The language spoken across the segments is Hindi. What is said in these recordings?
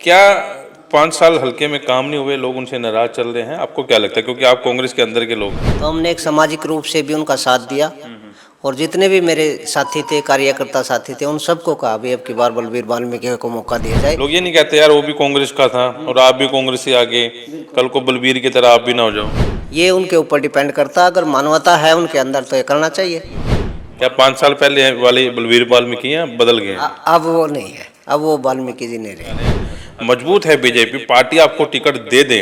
क्या 5 साल हल्के में काम नहीं हुए, लोग उनसे नाराज चल रहे हैं? आपको क्या लगता है, क्योंकि आप कांग्रेस के अंदर के लोग हैं? तो हमने एक सामाजिक रूप से भी उनका साथ दिया और जितने भी मेरे साथी थे, कार्यकर्ता साथी थे, उन सबको कहा भी अब की बार बलबीर वाल्मीकि को मौका दिया जाए। लोग ये नहीं कहते यार वो भी कांग्रेस का था और आप भी कांग्रेस से आगे, कल को बलबीर की तरह आप भी ना हो जाओ? ये उनके ऊपर डिपेंड करता, अगर मानवता है उनके अंदर तो ये करना चाहिए। क्या 5 साल पहले वाले बलबीर वाल्मीकि हैं, बदल गए हैं? अब वो नहीं है, अब वो वाल्मीकि जी नहीं रहे। मजबूत है बीजेपी, पार्टी आपको टिकट दे दे,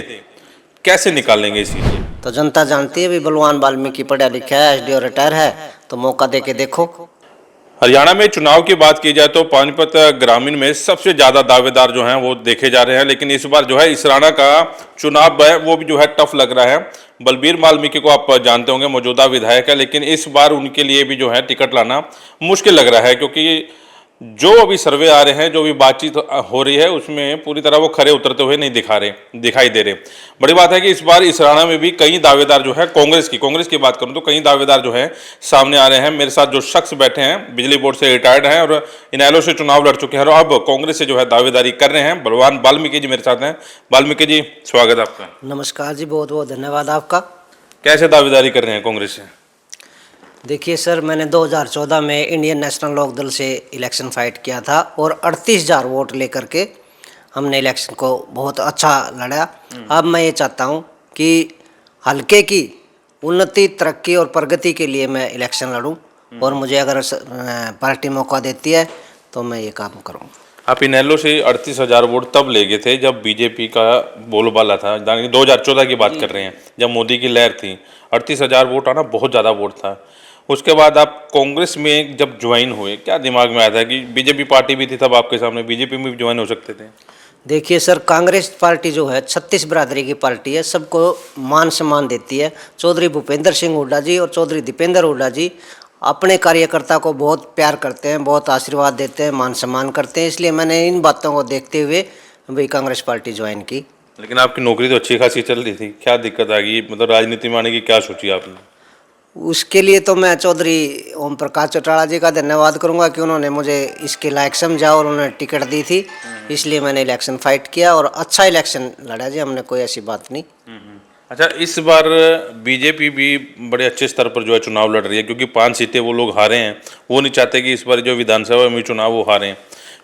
कैसे निकालेंगे इसी? तो जनता जानती है भी बलवान वाल्मीकि पढ़ा लिखा है, एसडीओ रिटायर है, तो मौका दे के देखो। हरियाणा में चुनाव की बात की जाए तो पानीपत ग्रामीण में सबसे ज्यादा दावेदार जो हैं वो देखे जा रहे हैं, लेकिन इस बार जो है इसराना का चुनाव है वो भी जो है टफ लग रहा है। बलबीर वाल्मीकि को आप जानते होंगे, मौजूदा विधायक है, लेकिन इस बार उनके लिए भी जो है टिकट लाना मुश्किल लग रहा है, क्योंकि जो अभी सर्वे आ रहे हैं, जो भी बातचीत हो रही है, उसमें पूरी तरह वो खरे उतरते हुए नहीं दिखाई दे रहे। बड़ी बात है कि इस बार इसराना में भी कई दावेदार जो है कांग्रेस की बात करूं तो कई दावेदार जो है सामने आ रहे हैं। मेरे साथ जो शख्स बैठे हैं बिजली बोर्ड से रिटायर्ड हैं और इनेलो से चुनाव लड़ चुके हैं और अब कांग्रेस से जो है दावेदारी कर रहे हैं, बलवान वाल्मीकि जी मेरे साथ हैं। वाल्मीकि जी, स्वागत है आपका। नमस्कार जी, बहुत बहुत धन्यवाद आपका। कैसे दावेदारी कर रहे हैं कांग्रेस से? देखिए सर, मैंने 2014 में इंडियन नेशनल लोक दल से इलेक्शन फाइट किया था और 38,000 वोट लेकर के हमने इलेक्शन को बहुत अच्छा लड़ा। अब मैं ये चाहता हूँ कि हल्के की उन्नति, तरक्की और प्रगति के लिए मैं इलेक्शन लड़ूं और मुझे अगर पार्टी मौका देती है तो मैं ये काम करूँ। आप इनेलो से 38,000 वोट तब ले गए थे जब बीजेपी का बोलबाला था, 2014 की बात कर रहे हैं, जब मोदी की लहर थी। 38,000 वोट आना बहुत ज़्यादा वोट था। उसके बाद आप कांग्रेस में जब ज्वाइन हुए, क्या दिमाग में आया था कि बीजेपी पार्टी भी थी तब आपके सामने, बीजेपी में भी ज्वाइन हो सकते थे? देखिए सर, कांग्रेस पार्टी जो है 36 बिरादरी की पार्टी है, सबको मान सम्मान देती है। चौधरी भूपेंद्र सिंह हुड्डा जी और चौधरी दीपेंद्र हुड्डा जी अपने कार्यकर्ता को बहुत प्यार करते हैं, बहुत आशीर्वाद देते हैं, मान सम्मान करते हैं, इसलिए मैंने इन बातों को देखते हुए भी कांग्रेस पार्टी ज्वाइन की। लेकिन आपकी नौकरी तो अच्छी खासी चल रही थी, क्या दिक्कत आ गई? मतलब राजनीति में आने की क्या सोची आपने? उसके लिए तो मैं चौधरी ओम प्रकाश चौटाला जी का धन्यवाद करूंगा कि उन्होंने मुझे इसके लायक समझा और उन्होंने टिकट दी थी, इसलिए मैंने इलेक्शन फाइट किया और अच्छा इलेक्शन लड़ा जी हमने, कोई ऐसी बात नहीं। अच्छा, इस बार बीजेपी भी बड़े अच्छे स्तर पर जो है चुनाव लड़ रही है, क्योंकि 5 सीटें वो लोग हारे हैं। वो नहीं चाहते कि इस बार जो विधानसभा में चुनाव वो हारें।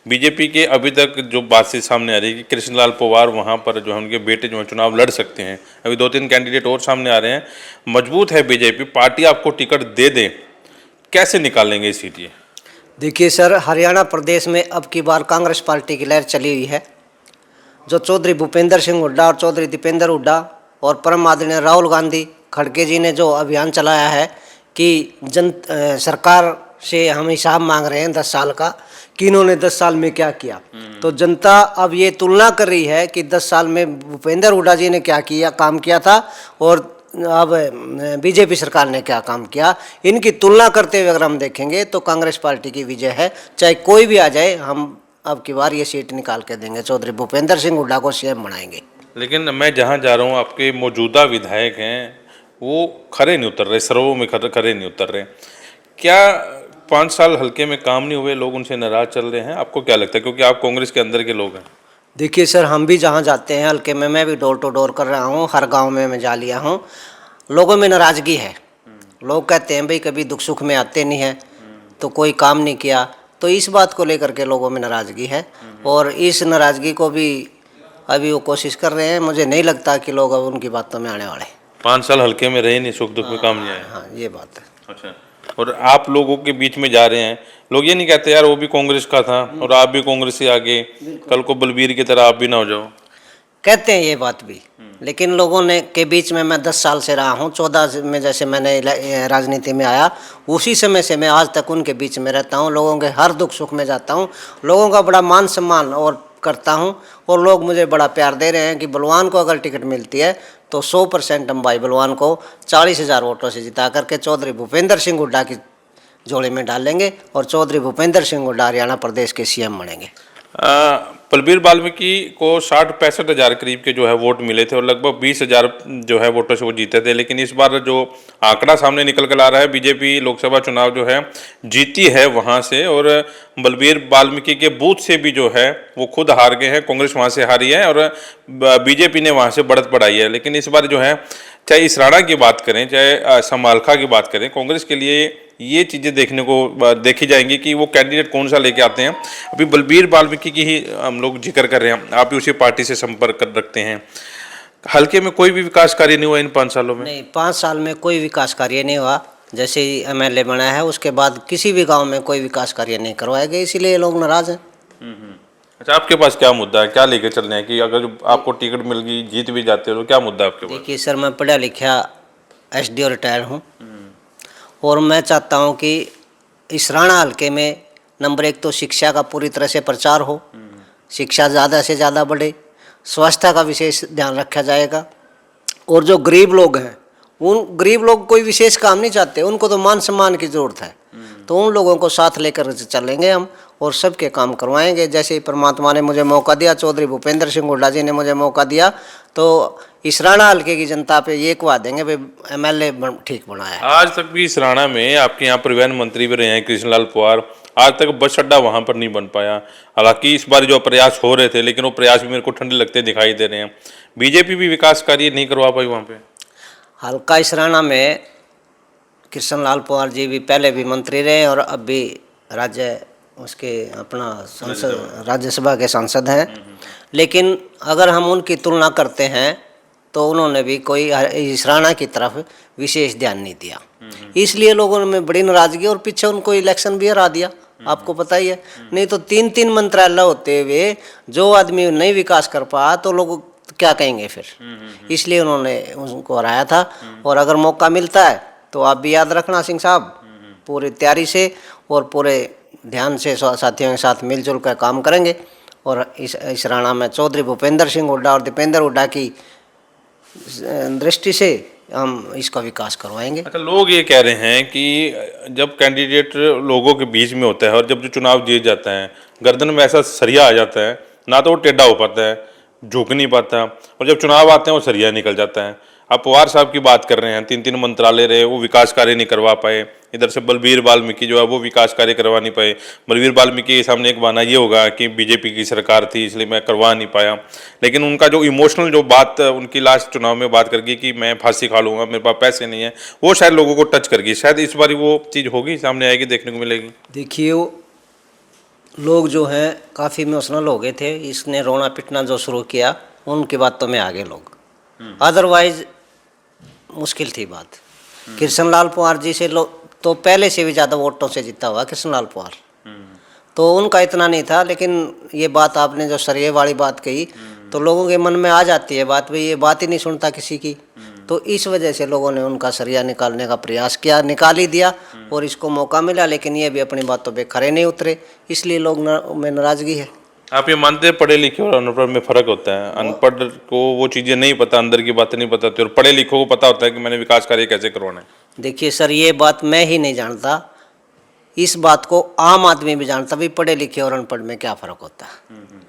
बीजेपी के अभी तक जो बातचीत सामने आ रही है कि कृष्णलाल पवार वहाँ पर जो है उनके बेटे जो है चुनाव लड़ सकते हैं। अभी 2-3 कैंडिडेट और सामने आ रहे हैं। मजबूत है बीजेपी, पार्टी आपको टिकट दे दे, कैसे निकालेंगे सीट ये? देखिए सर, हरियाणा प्रदेश में अब की बार कांग्रेस पार्टी की लहर चली हुई है। जो चौधरी भूपेंद्र सिंह हुड्डा और चौधरी दीपेंद्र हुड्डा और परम आदरणीय राहुल गांधी खड़गे जी ने जो अभियान चलाया है कि सरकार से हम हिसाब मांग रहे हैं 10 साल का कि इन्होंने 10 साल में क्या किया, तो जनता अब ये तुलना कर रही है कि 10 साल में भूपेंद्र हुड्डा जी ने क्या किया, काम किया था और अब बीजेपी सरकार ने क्या काम किया। इनकी तुलना करते हुए अगर हम देखेंगे तो कांग्रेस पार्टी की विजय है, चाहे कोई भी आ जाए। हम अब की बार ये सीट निकाल के देंगे, चौधरी भूपेंद्र सिंह हुड्डा को सीएम बनाएंगे। लेकिन मैं जहाँ जा रहा हूँ, आपके मौजूदा विधायक हैं वो खरे नहीं उतर रहे, सर्वों में खरे नहीं उतर रहे। क्या 5 साल हल्के में काम नहीं हुए, लोग उनसे नाराज चल रहे हैं? आपको क्या लगता है, क्योंकि आप कांग्रेस के अंदर के लोग हैं? देखिए सर, हम भी जहाँ जाते हैं हल्के में, मैं भी डोर टू डोर कर रहा हूँ, हर गांव में मैं जा लिया हूँ, लोगों में नाराज़गी है। लोग कहते हैं भाई कभी दुख सुख में आते नहीं है, तो कोई काम नहीं किया, तो इस बात को लेकर के लोगों में नाराज़गी है और इस नाराज़गी को भी अभी वो कोशिश कर रहे हैं। मुझे नहीं लगता कि लोग अब उनकी बातों में आने वाले। 5 साल हल्के में रहे नहीं, सुख दुख में काम नहीं आया। हाँ, ये बात है। अच्छा, और आप लोगों के बीच में जा रहे हैं, लोग ये नहीं कहते यार वो भी कांग्रेस का था और आप भी कांग्रेस से आगे, कल को बलबीर की तरह आप भी ना हो जाओ? कहते हैं ये बात भी, लेकिन लोगों ने के बीच में मैं 10 साल से रहा हूँ। 14 में जैसे मैंने राजनीति में आया, उसी समय से मैं आज तक उनके बीच में रहता हूँ, लोगों के हर दुख सुख में जाता हूँ, लोगों का बड़ा मान सम्मान और करता हूँ और लोग मुझे बड़ा प्यार दे रहे हैं कि बलवान को अगर टिकट मिलती है तो 100% हम भाई बलवान को 40,000 वोटों से जिता करके चौधरी भूपेंद्र सिंह हुड्डा की जोड़े में डालेंगे और चौधरी भूपेंद्र सिंह हुड्डा हरियाणा प्रदेश के सीएम बनेंगे। बलबीर वाल्मीकि को 60-65 हज़ार करीब के जो है वोट मिले थे और लगभग 20,000 जो है वोटों से वो जीते थे। लेकिन इस बार जो आंकड़ा सामने निकल कर आ रहा है, बीजेपी लोकसभा चुनाव जो है जीती है वहां से, और बलबीर वाल्मीकि के बूथ से भी जो है वो खुद हार गए हैं। कांग्रेस वहां से हारी है और बीजेपी ने वहां से बढ़त बढ़ाई है। लेकिन इस बार जो है, चाहे इसराना की बात करें, चाहे समालखा की बात करें, कांग्रेस के लिए ये चीज़ें देखने को देखी जाएंगी कि वो कैंडिडेट कौन सा लेके आते हैं। अभी बलबीर वाल्मीकि की ही हम लोग जिक्र कर रहे हैं, आप भी उसी पार्टी से संपर्क कर रखते हैं। हल्के में कोई भी विकास कार्य नहीं हुआ इन 5 सालों में? नहीं, 5 साल में कोई विकास कार्य नहीं हुआ। जैसे ही एमएलए बना है उसके बाद किसी भी गांव में कोई विकास कार्य नहीं करवाए गए, इसीलिए ये लोग नाराज हैं। अच्छा, आपके पास क्या मुद्दा है, क्या लेके चल रहे हैं कि अगर आपको टिकट मिल गई, जीत भी जाते हो, तो क्या मुद्दा है आपके पास? देखिए सर, मैं पढ़ा लिखा एसडीओ रिटायर हूँ और मैं चाहता हूँ कि इसराना हल्के में नंबर 1 तो शिक्षा का पूरी तरह से प्रचार हो, शिक्षा ज़्यादा से ज़्यादा बढ़े, स्वास्थ्य का विशेष ध्यान रखा जाएगा। और जो गरीब लोग हैं, उन गरीब लोग कोई विशेष काम नहीं चाहते, उनको तो मान सम्मान की ज़रूरत है। तो उन लोगों को साथ लेकर चलेंगे हम और सबके काम करवाएंगे। जैसे ही परमात्मा ने मुझे मौका दिया, चौधरी भूपेंद्र सिंह हुड्डा जी ने मुझे मौका दिया, तो इसराना हल्के की जनता पे ये कहवा देंगे भाई एमएलए ठीक बनाया है। आज तक भी इसराना में आपके यहाँ परिवहन मंत्री भी रहे हैं कृष्णलाल पवार, आज तक बस अड्डा वहाँ पर नहीं बन पाया। हालांकि इस बार जो प्रयास हो रहे थे, लेकिन वो प्रयास भी मेरे को ठंडे लगते दिखाई दे रहे हैं। बीजेपी भी विकास कार्य नहीं करवा पाई वहाँ पे। हल्का इसराना में कृष्णलाल पवार जी भी पहले भी मंत्री रहे और अब भी राज्य उसके अपना संसद राज्यसभा के सांसद हैं। लेकिन अगर हम उनकी तुलना करते हैं तो उन्होंने भी कोई इसराना की तरफ विशेष ध्यान नहीं दिया, इसलिए लोगों में बड़ी नाराजगी और पीछे उनको इलेक्शन भी हरा दिया। आपको पता ही है, नहीं तो 3-3 मंत्रालय होते हुए जो आदमी नहीं विकास कर पाया तो लोग क्या कहेंगे फिर। इसलिए उन्होंने उनको हराया था। और अगर मौका मिलता है तो आप भी याद रखना सिंह साहब, पूरी तैयारी से और पूरे ध्यान से साथियों के साथ मिलजुल कर काम करेंगे और इस राणा में चौधरी भूपेंद्र सिंह हुड्डा और दीपेंद्र हुड्डा की दृष्टि से हम इसका विकास करवाएंगे। अच्छा, लोग ये कह रहे हैं कि जब कैंडिडेट लोगों के बीच में होता है और जब जो चुनाव जीत जाता है, गर्दन में ऐसा सरिया आ जाता है, ना तो वो टेढ़ा हो पाता है, झुक नहीं पाता, और जब चुनाव आते हैं वो सरिया निकल जाता है। आप पवार साहब की बात कर रहे हैं, 3-3 मंत्रालय रहे, वो विकास कार्य नहीं करवा पाए। इधर से बलबीर वाल्मीकि जो है वो विकास कार्य करवा नहीं पाए। बलबीर वाल्मीकि के सामने एक बहाना ये होगा कि बीजेपी की सरकार थी इसलिए मैं करवा नहीं पाया। लेकिन उनका जो इमोशनल जो बात उनकी लास्ट चुनाव में बात कर गई कि मैं फांसी खा लूँगा, मेरे पास पैसे नहीं है, वो शायद लोगों को टच कर गई। शायद इस बार वो चीज़ होगी, सामने आएगी, देखने को मिलेगी। देखिए, लोग जो हैं काफ़ी इमोशनल हो गए थे, इसने रोना पिटना जो शुरू किया उनकी बातों में आ गए लोग। अदरवाइज मुश्किल थी बात। कृष्णलाल पवार जी से तो पहले से भी ज़्यादा वोटों से जीता हुआ कृष्णलाल पवार, तो उनका इतना नहीं था। लेकिन ये बात आपने जो सरिये वाली बात कही तो लोगों के मन में आ जाती है बात, भाई ये बात ही नहीं सुनता किसी की। तो इस वजह से लोगों ने उनका सरिया निकालने का प्रयास किया, निकाल ही दिया और इसको मौका मिला, लेकिन ये भी अपनी बातों पे खरे नहीं उतरे, इसलिए लोग में नाराज़गी है। आप ये मानते हैं पढ़े लिखे और अनपढ़ में फ़र्क होता है? अनपढ़ को वो चीज़ें नहीं पता, अंदर की बातें नहीं पता, और पढ़े लिखों को पता होता है कि मैंने विकास कार्य कैसे करवाना है। देखिए सर, ये बात मैं ही नहीं जानता, इस बात को आम आदमी भी जानता भी पढ़े लिखे और अनपढ़ में क्या फ़र्क होता है।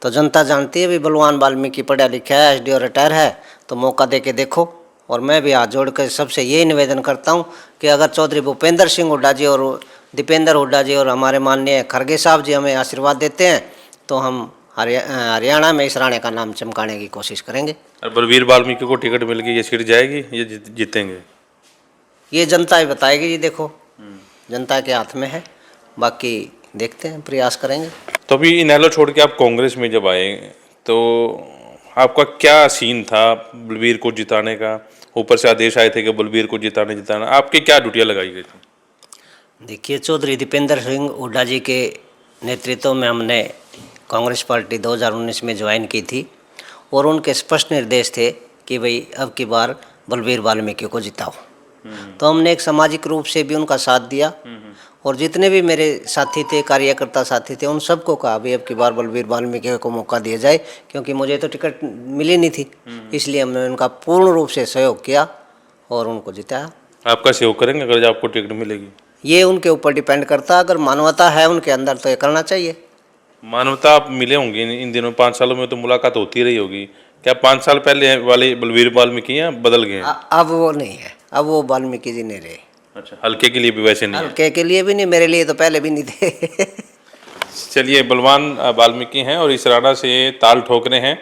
तो जनता जानती है भी बलवान वाल्मीकि पढ़ा लिखा है, एसडीओ रिटायर है, तो मौका दे के देखो। और मैं भी हाथ जोड़ कर सबसे यही निवेदन करता हूँ कि अगर चौधरी भूपेंद्र सिंह हुड्डा जी और दीपेंद्र हुड्डा जी और हमारे माननीय खड़गे साहब जी हमें आशीर्वाद देते हैं तो हम हरियाणा में इस राणे का नाम चमकाने की कोशिश करेंगे। और बलबीर वाल्मीकि को टिकट मिल गई, ये सीट जाएगी, ये जीतेंगे? ये जनता ही बताएगी जी, देखो जनता के हाथ में है, बाकी देखते हैं, प्रयास करेंगे। तो अभी इनेलो छोड़ के आप कांग्रेस में जब आए तो आपका क्या सीन था बलबीर को जिताने का? ऊपर से आदेश आए थे कि बलबीर को जिताना, आपकी क्या ड्यूटियाँ लगाई गई थी? देखिए, चौधरी दीपेंद्र सिंह हुड्डा जी के नेतृत्व में हमने कांग्रेस पार्टी 2019 में ज्वाइन की थी और उनके स्पष्ट निर्देश थे कि भाई अब की बार बलबीर वाल्मीकि को जिताओ। तो हमने एक सामाजिक रूप से भी उनका साथ दिया और जितने भी मेरे साथी थे, कार्यकर्ता साथी थे, उन सबको कहा भाई अब की बार बलबीर वाल्मीकि को मौका दिया जाए, क्योंकि मुझे तो टिकट मिली नहीं थी, इसलिए हमने उनका पूर्ण रूप से सहयोग किया और उनको जिताया। आपका सहयोग करेंगे अगर आपको टिकट मिलेगी? ये उनके ऊपर डिपेंड करता है, अगर मानवता है उनके अंदर तो ये करना चाहिए। मानवता आप मिले होंगे इन दिनों, 5 सालों में तो मुलाकात होती रही होगी। क्या 5 साल पहले वाले बलवीर वाल्मीकि हैं बदल गए हैं? अब वो नहीं है, अब वो वाल्मीकि जी नहीं रहे। अच्छा, हल्के के लिए भी वैसे नहीं है। हल्के के लिए भी नहीं, मेरे लिए तो पहले भी नहीं थे। चलिए, बलवान वाल्मीकि हैं और इसराना से ताल ठोक रहे हैं।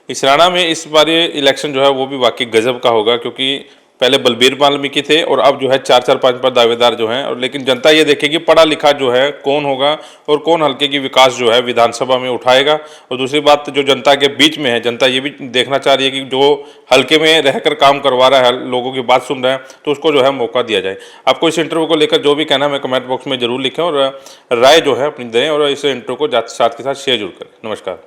इसराना में इस बार ये इलेक्शन जो है वो भी वाकई गजब का होगा, क्योंकि पहले बलबीर वाल्मीकि थे और अब जो है 4-4 5-5 दावेदार जो हैं। और लेकिन जनता ये देखेगी पढ़ा लिखा जो है कौन होगा और कौन हल्के की विकास जो है विधानसभा में उठाएगा। और दूसरी बात जो जनता के बीच में है, जनता ये भी देखना चाह रही है कि जो हल्के में रहकर काम करवा रहा है, लोगों की बात सुन रहा है, तो उसको जो है मौका दिया जाए। आपको इस इंटरव्यू को लेकर जो भी कहना है मैं कमेंट बॉक्स में जरूर लिखें और राय जो है अपनी दें, और इस इंटरव्यू को साथ के साथ शेयर जरूर करें। नमस्कार।